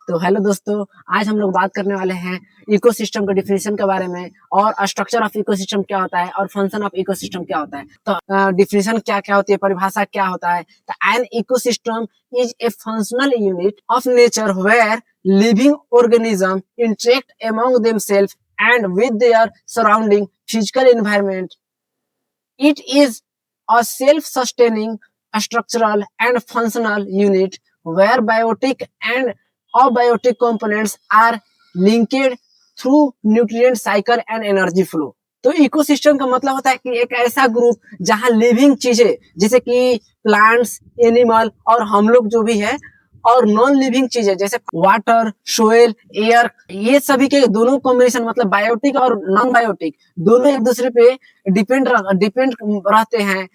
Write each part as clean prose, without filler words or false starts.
तो हेलो दोस्तों, आज हम लोग बात करने वाले हैं इकोसिस्टम के डिफिनेशन के बारे में और स्ट्रक्चर ऑफ इकोसिस्टम क्या होता है और फंक्शन ऑफ इकोसिस्टम क्या होता है। तो डिफिनेशन क्या क्या होती है, परिभाषा क्या होता है। तो an ecosystem is a functional unit of nature where living organism interact among themselves and with their surrounding physical environment. It is a self-sustaining structural and functional unit where biotic and abiotic components are linked through nutrient cycle and energy flow। तो ecosystem का मतलब होता है कि एक ऐसा group जहां living चीजें जैसे कि प्लांट्स, एनिमल और हम लोग जो भी है और नॉन लिविंग चीजें जैसे वाटर, सोयल, एयर, ये सभी के दोनों कॉम्बिनेशन मतलब बायोटिक और नॉन बायोटिक दोनों एक दूसरे पे डिपेंड रहते हैं।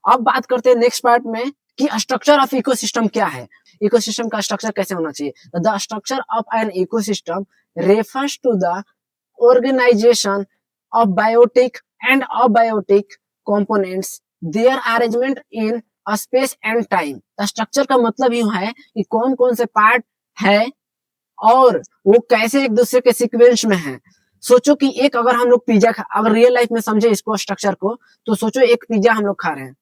अब बात करते हैं नेक्स्ट पार्ट में कि स्ट्रक्चर ऑफ इकोसिस्टम क्या है, इकोसिस्टम का स्ट्रक्चर कैसे होना चाहिए। The structure of an ecosystem refers to the organization of biotic and abiotic components, their arrangement in a space and time। Structure का मतलब ही है कि कौन कौन से पार्ट है और वो कैसे एक दूसरे के सीक्वेंस में है। सोचो कि एक अगर हम लोग पिज्जा अगर रियल लाइफ में समझे इसको स्ट्रक्चर को, तो सोचो एक पिज्जा हम लोग खा रहे हैं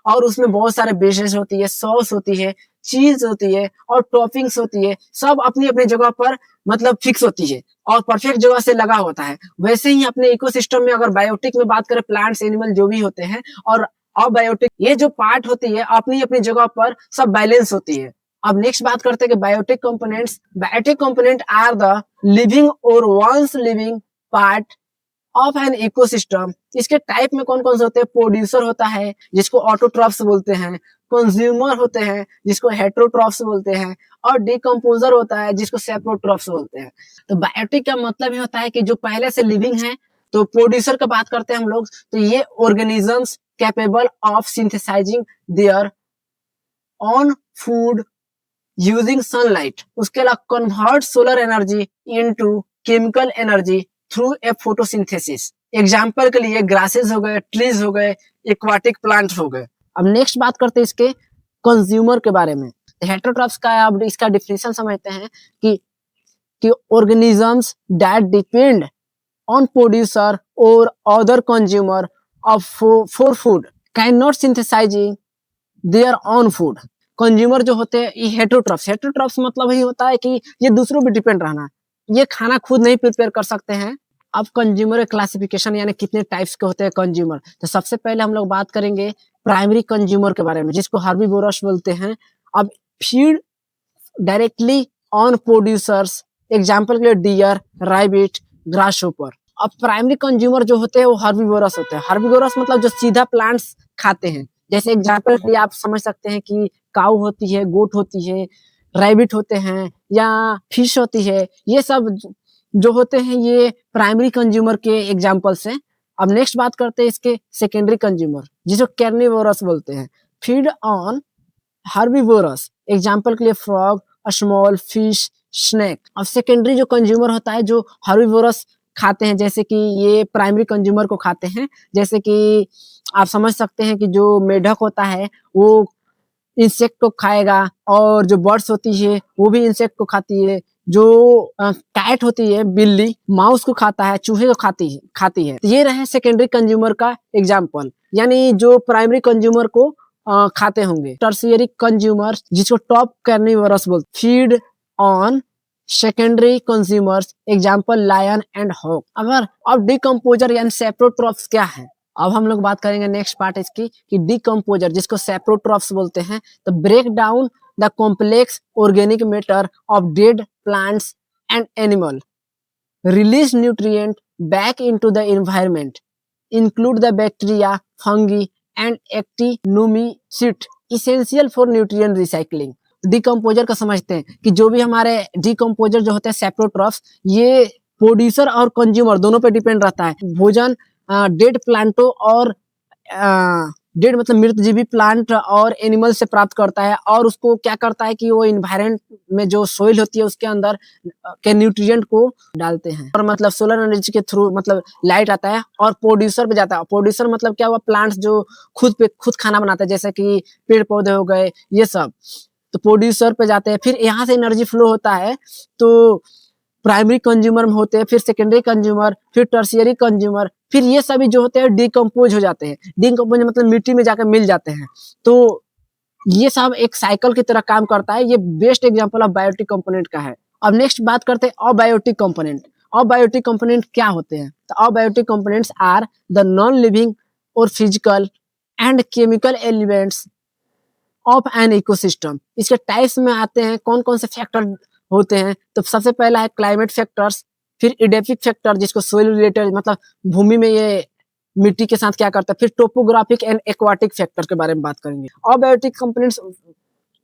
और उसमें बहुत सारे बेसेस होती है, सॉस होती है, चीज होती है और टॉपिंग्स होती है, सब अपनी अपनी जगह पर मतलब फिक्स होती है और परफेक्ट जगह से लगा होता है। वैसे ही अपने इकोसिस्टम में अगर बायोटिक में बात करें, प्लांट्स, एनिमल जो भी होते हैं और अबायोटिक ये जो पार्ट होती है अपनी अपनी जगह पर सब बैलेंस होती है। अब नेक्स्ट बात करते हैं कि biotic components. Biotic component are the living और ones living part of an ecosystem. इसके टाइप में कौन कौन से होते हैं? प्रोड्यूसर होता है जिसको ऑटोट्रॉफ्स बोलते हैं, कंज्यूमर होते हैं जिसको हेटेरोट्रॉफ्स बोलते हैं और डिकम्पोजर होता है जिसको सेप्रोट्रॉफ्स बोलते हैं। तो बायोटिक का मतलब ही होता है कि जो पहले से लिविंग है। तो प्रोड्यूसर का बात करते हैं हम लोग, तो ये organisms capable of synthesizing their own food using sunlight. उसके अलावा convert solar energy into chemical energy through a photosynthesis. Example के लिए ग्रासेस हो गए, ट्रीज हो गए, एक्वाटिक प्लांट हो गए। अब नेक्स्ट बात करते हैं इसके कंज्यूमर के बारे में। हेटेरोट्रॉफ्स का अब इसका डिफिनेशन समझते हैं कि organisms that depend on producer और other consumer of for food can not synthesizing their own food. Consumer जो होते हैं ये हेटेरोट्रॉफ्स मतलब ही होता है कि ये दूसरों पे डिपेंड रहना, ये खाना खुद नहीं प्रिपेयर कर सकते हैं। अब कंज्यूमर क्लासिफिकेशन यानी कितने टाइप्स के होते हैं कंज्यूमर। तो सबसे पहले हम लोग बात करेंगे प्राइमरी कंज्यूमर के बारे में जिसको हर्बीवोरस बोलते हैं। अब feed directly on producers, example के लिए डियर, रैबिट, ग्रासहोपर। अब प्राइमरी कंज्यूमर जो होते हैं वो हर्बीवोरस होते हैं। हर्बीवोरस मतलब जो सीधा प्लांट्स खाते हैं। जैसे एग्जांपल के लिए आप समझ सकते हैं कि काऊ होती है, गोट होती है, रैबिट होते हैं या फिश होती है। ये सब जो होते हैं ये प्राइमरी कंज्यूमर के एग्जांपल्स हैं। अब नेक्स्ट बात करते हैं इसके सेकेंडरी कंज्यूमर जिसको कैर्निवोरस बोलते हैं। फीड ऑन हर्बीवोरस, एग्जांपल के लिए फ्रॉग, स्मॉल फिश, स्नेक। अब सेकेंडरी जो कंज्यूमर होता है जो हर्बीवोरस खाते हैं, जैसे कि ये प्राइमरी कंज्यूमर को खाते हैं। जैसे कि आप समझ सकते हैं कि जो मेढक होता है वो इंसेक्ट को खाएगा और जो बर्ड्स होती है वो भी इंसेक्ट को खाती है। जो कैट होती है, बिल्ली, माउस को खाता है, चूहे को खाती है। तो ये रहे सेकेंडरी कंज्यूमर का एग्जांपल, यानी जो प्राइमरी कंज्यूमर को खाते होंगे। टर्शियरी कंज्यूमर जिसको टॉप कार्निवोरस बोलते, feed on secondary consumers, example lion and hawk. अगर अब डिकम्पोजर यानी सेप्रोट्रॉफ्स क्या है, अब हम लोग बात करेंगे नेक्स्ट पार्ट इसकी कि डिकम्पोजर जिसको सेप्रोट्रॉफ्स बोलते हैं। तो break down the complex organic matter of dead plants and animal, release nutrient back into the environment, include the bacteria, fungi and actinomycete, essential for nutrient recycling. Decomposer का समझते हैं कि जो भी हमारे डिकम्पोजर जो होते हैं सेप्रोट्रॉफ्स, ये प्रोड्यूसर और कंज्यूमर दोनों पे डिपेंड रहता है। भोजन डेड प्लांटों और डेड मतलब मृतजीवी प्लांट और एनिमल से प्राप्त करता है और उसको क्या करता है कि वो इन्वायरमेंट में जो सोइल होती है उसके अंदर के न्यूट्रिएंट को डालते हैं और मतलब सोलर एनर्जी के थ्रू मतलब लाइट आता है और प्रोड्यूसर पे जाता है। प्रोड्यूसर मतलब क्या हुआ, प्लांट्स जो खुद खाना बनाता है, जैसे कि पेड़ पौधे हो गए ये सब। तो प्रोड्यूसर पे जाते हैं, फिर यहाँ से एनर्जी फ्लो होता है तो प्राइमरी कंज्यूमर में होते हैं, फिर सेकेंडरी कंज्यूमर, फिर टर्शियरी कंज्यूमर, फिर ये सभी जो होते हैं डिकम्पोज हो जाते हैं। डिकम्पोज मतलब मिट्टी में जाकर मिल जाते हैं। तो ये सब एक साइकिल की तरह काम करता है। ये best example of biotic component का है। अब नेक्स्ट बात करते हैं अबायोटिक कंपोनेंट। अबायोटिक कंपोनेंट क्या होते हैं? तो abiotic components are the non living और physical and chemical elements of an ecosystem. इसके टाइप्स में आते हैं कौन कौन से फैक्टर होते हैं। तो सबसे पहला है क्लाइमेट फैक्टर्स, फिर एडेफिक फैक्टर जिसको सोइल रिलेटेड मतलब भूमि में ये मिट्टी के साथ क्या करता है, फिर टोपोग्राफिक एंड एक्वाटिक फैक्टर के बारे में बात करेंगे। अबायोटिक कंपोनेंट्स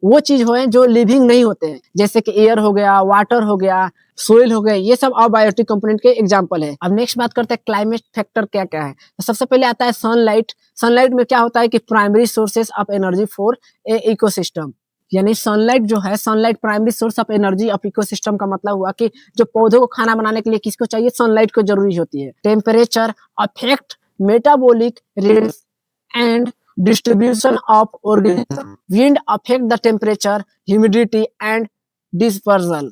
वो चीज हो जो लिविंग नहीं होते हैं, जैसे कि एयर हो गया, वाटर हो गया, सोइल हो गया, ये सब अबायोटिक कंपोनेंट के एग्जांपल है। अब नेक्स्ट बात करते हैं क्लाइमेट फैक्टर क्या क्या है। तो सबसे पहले आता है सनलाइट। सनलाइट में क्या होता है कि primary sources of energy for a ecosystem, यानी सनलाइट जो है, sunlight primary source of energy of ecosystem का मतलब हुआ कि जो पौधों को खाना बनाने के लिए किसको चाहिए, सनलाइट को जरूरी होती है। Temperature affect metabolic rates and distribution of organism. Wind affect the temperature, humidity and dispersal.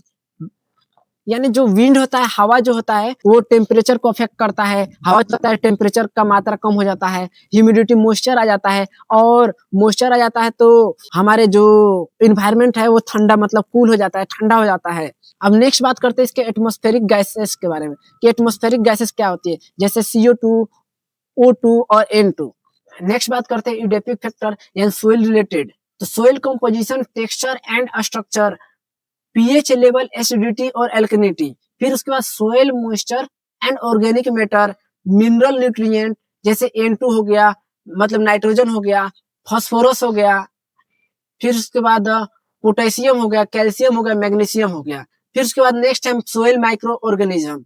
यानी जो विंड होता है, हवा जो होता है, वो टेम्परेचर को अफेक्ट करता है। हवा चलता है, टेम्परेचर का मात्रा कम हो जाता है, ह्यूमिडिटी मॉइस्चर आ जाता है, और मॉइस्चर आ जाता है तो हमारे जो इन्वायरमेंट है वो ठंडा मतलब कूल हो जाता है, ठंडा हो जाता है। अब नेक्स्ट बात करते हैं इसके एटमॉस्फेरिक गैसेस के बारे में कि एटमॉस्फेरिक गैसेस क्या होती है, जैसे CO2, O2 और N2। नेक्स्ट बात करते हैं एडेफिक फैक्टर यानी सोइल रिलेटेड। तो soil composition, texture and structure, pH level, acidity और एल्कनिटी। फिर उसके बाद soil moisture and organic matter, mineral nutrient जैसे N2 हो गया मतलब नाइट्रोजन हो गया, फास्फोरस हो गया, फिर उसके बाद पोटेशियम हो गया, कैल्शियम हो गया, मैग्नीशियम हो गया। फिर उसके बाद नेक्स्ट है सोइल माइक्रो ऑर्गेनिज्म।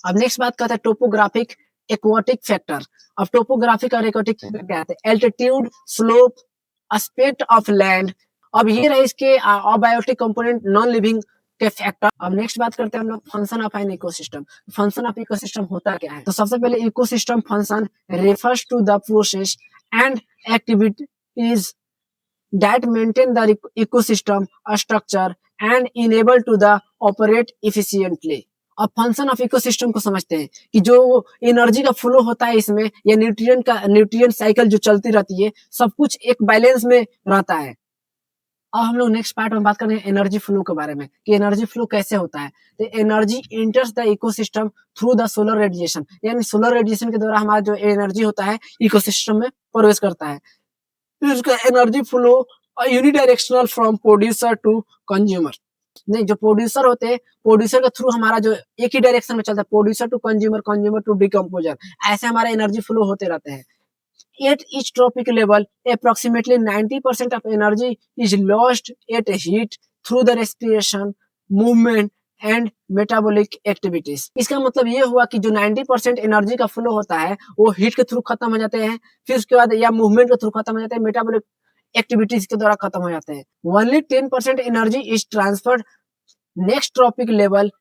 अब नेक्स्ट बात करते हैं टोपोग्राफिक एक्वाटिक फैक्टर। अब टोपोग्राफिक और एक्वाटिक फैक्टर क्या है? Altitude, slope, aspect of land. अब ये रहे इसके अबायोटिक कंपोनेंट, नॉन लिविंग के फैक्टर। अब नेक्स्ट बात करते हैं हम लोग function of an ecosystem. Function of ecosystem होता क्या है? तो सबसे पहले ecosystem function refers to the process and activities that maintain the ecosystem structure and enable to the operate efficiently। अब फंक्शन ऑफ इकोसिस्टम को समझते हैं कि जो एनर्जी का फ्लो होता है इसमें, या न्यूट्रिएंट साइकिल जो चलती रहती है, सब कुछ एक बैलेंस में रहता है। अब हम लोग नेक्स्ट पार्ट में बात करेंगे एनर्जी फ्लो के बारे में कि एनर्जी फ्लो कैसे होता है। तो energy इंटर्स the ecosystem through the solar radiation, यानी सोलर रेडिएशन के द्वारा हमारा जो एनर्जी होता है इकोसिस्टम में प्रवेश करता है। उसका energy flow unidirectional from producer to consumer. नहीं, जो प्रोड्यूसर होते हैं, प्रोड्यूसर के थ्रू हमारा जो एक ही डायरेक्शन में चलता है, producer to consumer, consumer to decomposer, ऐसे हमारा एनर्जी फ्लो होते रहते हैं। At each tropic level, approximately 90% of energy is lost at heat through the respiration, movement and metabolic activities। इसका मतलब ये हुआ कि जो 90% एनर्जी का फ्लो होता है वो हीट के थ्रू खत्म हो जाते हैं, फिर उसके बाद या मूवमेंट के थ्रू खत्म हो जाते हैं, मेटाबॉलिक एक्टिविटीज के द्वारा खत्म हो जाते हैं। Only 10% energy is transferred next trophic level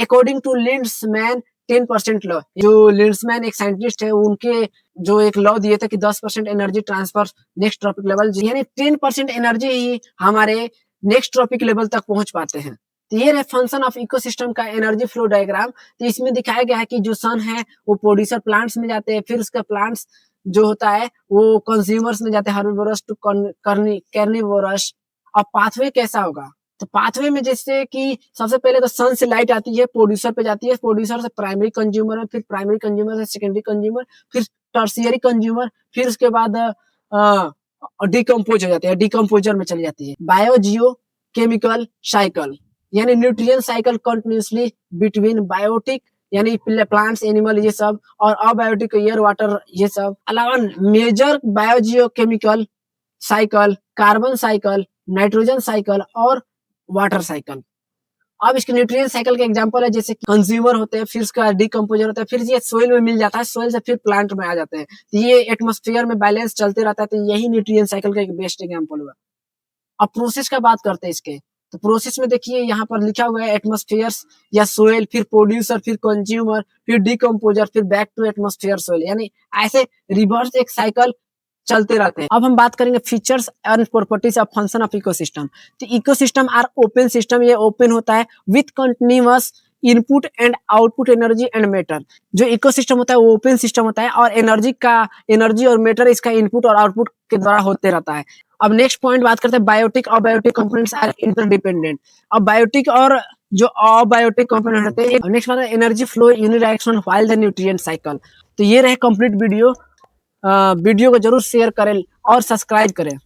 according to Lindeman 10% law. जो लिंड्समैन एक साइंटिस्ट है, उनके जो एक लॉ दिए थे कि 10% energy transfer next trophic level, यानी 10% एनर्जी ही हमारे नेक्स्ट ट्रॉपिक लेवल तक पहुंच पाते हैं। तो ये है फंक्शन ऑफ इकोसिस्टम का एनर्जी फ्लो डायग्राम। तो इसमें दिखाया गया है कि जो सन है वो प्रोड्यूसर प्लांट्स में जाते हैं, फिर उसका प्लांट्स जो होता है वो कंज्यूमर्स में जाते हैं, हर्बिवोरस टू कार्निवोरस। अब पाथवे कैसा होगा? तो पाथवे में जैसे कि सबसे पहले तो सन से लाइट आती है, प्रोड्यूसर पे जाती है, प्रोड्यूसर से प्राइमरी कंज्यूमर में, फिर प्राइमरी कंज्यूमर से सेकेंडरी कंज्यूमर, फिर टर्शियरी कंज्यूमर, फिर उसके बाद डिकम्पोज हो जाती है, डिकम्पोजर में चली जाती है। बायोजियो केमिकल साइकिल यानी nutrient cycle continuously between biotic यानी प्लांट्स, एनिमल ये सब, और अबायोटिक एयर वाटर ये सब। अलावा major biogeochemical cycle, carbon cycle, nitrogen cycle और वाटर साइकिल। अब इसके न्यूट्रिएंट साइकिल के एग्जांपल है जैसे कंज्यूमर होते हैं, फिर उसका डिकम्पोजर होता है, फिर ये सोइल में मिल जाता है, सोइल से फिर प्लांट में आ जाते हैं, तो ये एटमॉस्फेयर में बैलेंस चलते रहता है। तो यही न्यूट्रिएंट साइकिल का एक बेस्ट एग्जांपल हुआ। अब प्रोसेस का बात करते हैं इसके। तो प्रोसेस में देखिए यहाँ पर लिखा हुआ है एटमॉस्फेयर या सोइल, फिर प्रोड्यूसर, फिर कंज्यूमर, फिर डिकम्पोजर, फिर बैक टू एटमॉस्फेयर सोइल, यानी ऐसे रिवर्स एक साइकिल चलते रहते हैं। अब हम बात करेंगे features and properties of function of ecosystem. तो इकोसिस्टम आर ओपन सिस्टम, ये ओपन होता है with continuous input and output energy and matter. जो इकोसिस्टम होता है वो ओपन सिस्टम होता है और एनर्जी और मैटर इसका इनपुट और आउटपुट के द्वारा होते रहता है। अब नेक्स्ट पॉइंट बात करते हैं बायोटिक और बायोटिक कंपोनेंट्स आर इंटरडिपेंडेंट। अब बायोटिक और जो अबायोटिक कंपोनेंट होते हैं। नेक्स्ट बात है energy flow unidirectional while the nutrient cycle. तो ये रहे कंप्लीट वीडियो। वीडियो को जरूर शेयर करें और सब्सक्राइब करें।